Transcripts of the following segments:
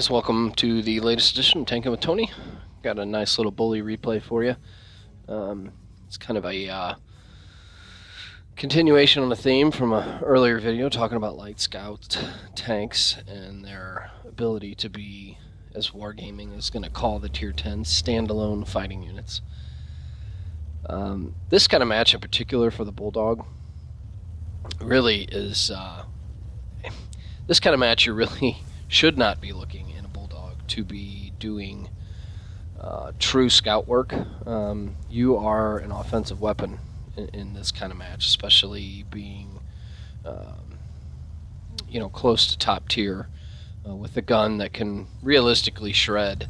guys, welcome to the latest edition of Tankin' with Tony. Got a nice little bully replay for you. It's kind of a continuation on a theme from an earlier video talking about light scout tanks and their ability to be, as Wargaming is going to call the Tier 10, standalone fighting units. This kind of match in particular for the Bulldog really is... this kind of match you really should not be looking in a Bulldog to be doing true scout work. You are an offensive weapon in this kind of match, especially being close to top tier with a gun that can realistically shred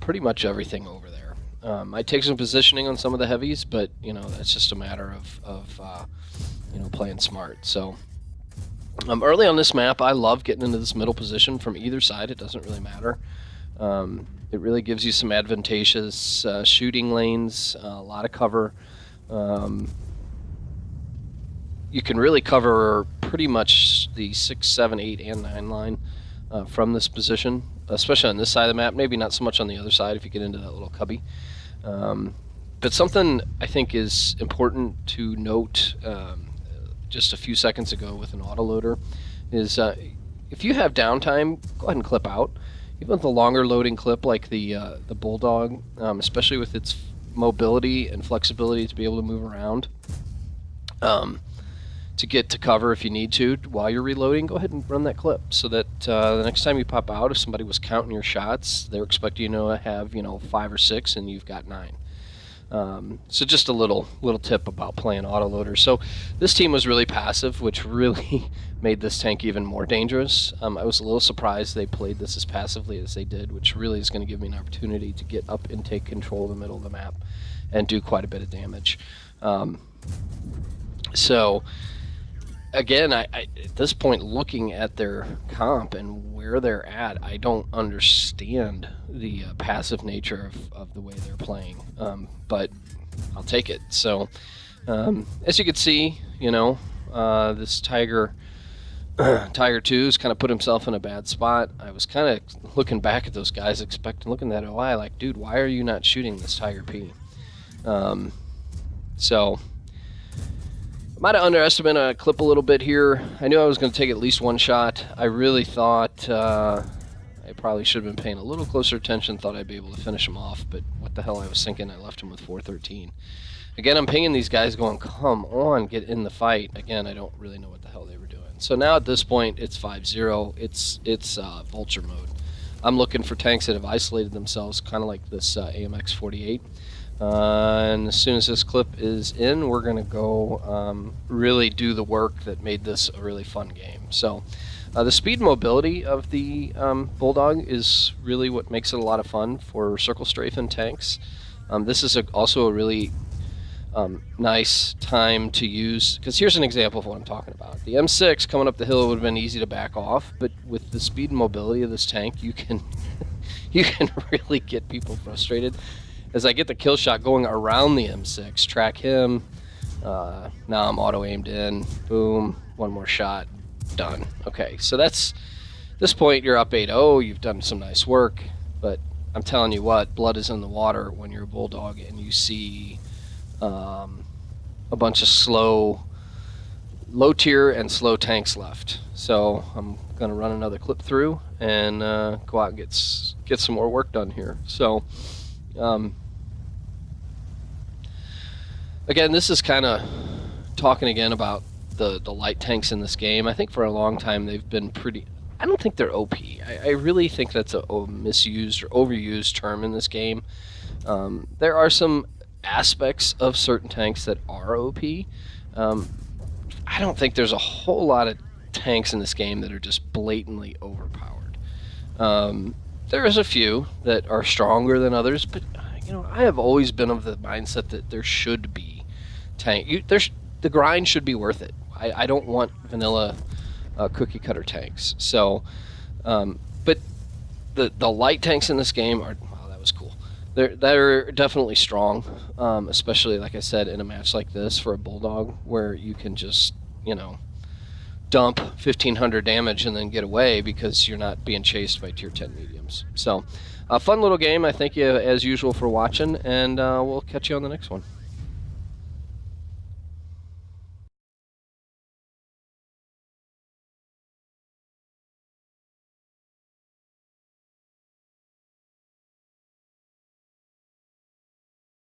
pretty much everything over there. I take some positioning on some of the heavies, but that's just a matter of playing smart. So early on this map, I love getting into this middle position from either side. It doesn't really matter. It really gives you some advantageous shooting lanes, a lot of cover. You can really cover pretty much the 6, 7, 8, and 9 line from this position, especially on this side of the map. Maybe not so much on the other side if you get into that little cubby. But something I think is important to note just a few seconds ago with an autoloader is if you have downtime, go ahead and clip out. Even with a longer loading clip like the Bulldog, especially with its mobility and flexibility to be able to move around, to get to cover if you need to while you're reloading, go ahead and run that clip so that the next time you pop out, if somebody was counting your shots, they're expecting you to have 5 or 6 and you've got 9. So just a little tip about playing autoloader. So this team was really passive, which really made this tank even more dangerous. I was a little surprised they played this as passively as they did, which really is going to give me an opportunity to get up and take control of the middle of the map and do quite a bit of damage. So again, I at this point, looking at their comp and where they're at, I don't understand the passive nature of the way they're playing, but I'll take it. So as you can see, this Tiger 2's kind of put himself in a bad spot. I was kind of looking back at those guys, looking at OI like, dude, why are you not shooting this Tiger P? So I might have underestimated a clip a little bit here. I knew I was going to take at least one shot. I really thought I probably should have been paying a little closer attention, thought I'd be able to finish him off, but what the hell I was thinking, I left him with 413. Again, I'm pinging these guys going, come on, get in the fight. Again, I don't really know what the hell they were doing. So now at this point, it's 5-0. It's vulture mode. I'm looking for tanks that have isolated themselves, kind of like this AMX 48. And as soon as this clip is in, we're going to go really do the work that made this a really fun game. So the speed and mobility of the Bulldog is really what makes it a lot of fun for circle strafe and tanks. This is also a really nice time to use, because here's an example of what I'm talking about. The M6 coming up the hill would have been easy to back off, but with the speed and mobility of this tank, you can you can really get people frustrated. As I get the kill shot going around the M6, track him, now I'm auto-aimed in, boom, one more shot, done. Okay, so that's, this point you're up 8-0, you've done some nice work, but I'm telling you what, blood is in the water when you're a Bulldog and you see a bunch of low tier and slow tanks left. So I'm going to run another clip through and go out and get some more work done here. So again, this is kind of talking again about the light tanks in this game. I think for a long time they've been pretty... I don't think they're OP. I really think that's a misused or overused term in this game. There are some aspects of certain tanks that are OP. I don't think there's a whole lot of tanks in this game that are just blatantly overpowered. There is a few that are stronger than others, but I have always been of the mindset that there should be the grind should be worth it. I don't want vanilla cookie cutter tanks. So, but the light tanks in this game are, wow, that was cool. They're definitely strong, especially like I said in a match like this for a Bulldog where you can just dump 1,500 damage and then get away because you're not being chased by tier 10 mediums. So, a fun little game. I thank you, as usual, for watching, and we'll catch you on the next one.